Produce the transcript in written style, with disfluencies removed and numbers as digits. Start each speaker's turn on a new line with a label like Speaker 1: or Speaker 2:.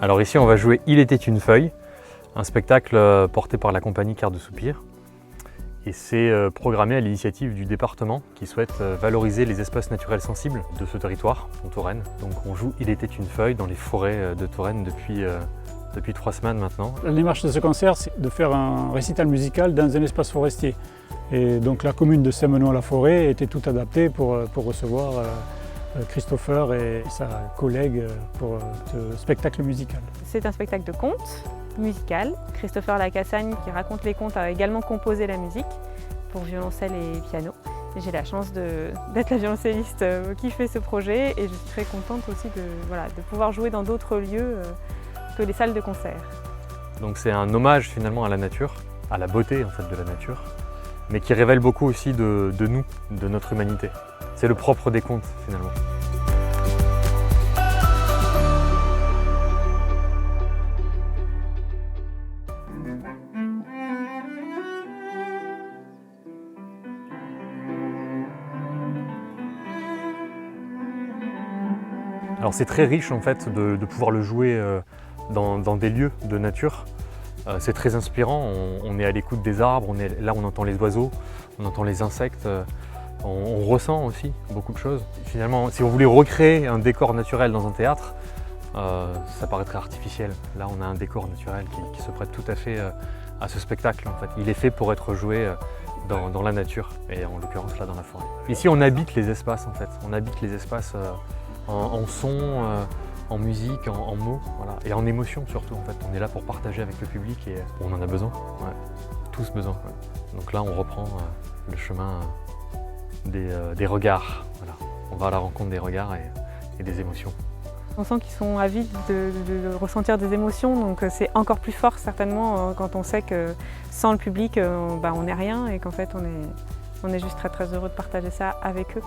Speaker 1: Alors ici on va jouer Il était une feuille, un spectacle porté par la compagnie Quart de Soupir. Et c'est programmé à l'initiative du département qui souhaite valoriser les espaces naturels sensibles de ce territoire, en Touraine. Donc on joue Il était une feuille dans les forêts de Touraine depuis 3 semaines maintenant.
Speaker 2: La démarche de ce concert, c'est de faire un récital musical dans un espace forestier. Et donc la commune de Saint-Menehould-la-Forêt était tout adaptée pour recevoir Christopher et sa collègue pour ce spectacle musical.
Speaker 3: C'est un spectacle de contes musical. Christopher Lacassagne, qui raconte les contes, a également composé la musique pour violoncelle et piano. J'ai la chance d'être la violoncelliste qui fait ce projet et je suis très contente aussi de pouvoir jouer dans d'autres lieux que les salles de concert.
Speaker 1: Donc c'est un hommage finalement à la nature, à la beauté en fait de la nature, mais qui révèle beaucoup aussi de nous, de notre humanité. C'est le propre des contes finalement. Alors c'est très riche en fait de pouvoir le jouer dans des lieux de nature. C'est très inspirant, on est à l'écoute des arbres, là on entend les oiseaux, on entend les insectes, on ressent aussi beaucoup de choses. Finalement, si on voulait recréer un décor naturel dans un théâtre, ça paraîtrait artificiel. Là on a un décor naturel qui se prête tout à fait à ce spectacle en fait. Il est fait pour être joué dans la nature et en l'occurrence là dans la forêt. Ici on habite les espaces en fait, on habite les espaces en son, en musique, en mots, voilà. Et en émotion surtout en fait. On est là pour partager avec le public et on en a besoin, ouais. Tous besoin. Ouais. Donc là on reprend le chemin des regards, voilà. On va à la rencontre des regards et des émotions.
Speaker 3: On sent qu'ils sont avides de ressentir des émotions, donc c'est encore plus fort certainement quand on sait que sans le public on n'est rien et qu'en fait on est juste très très heureux de partager ça avec eux.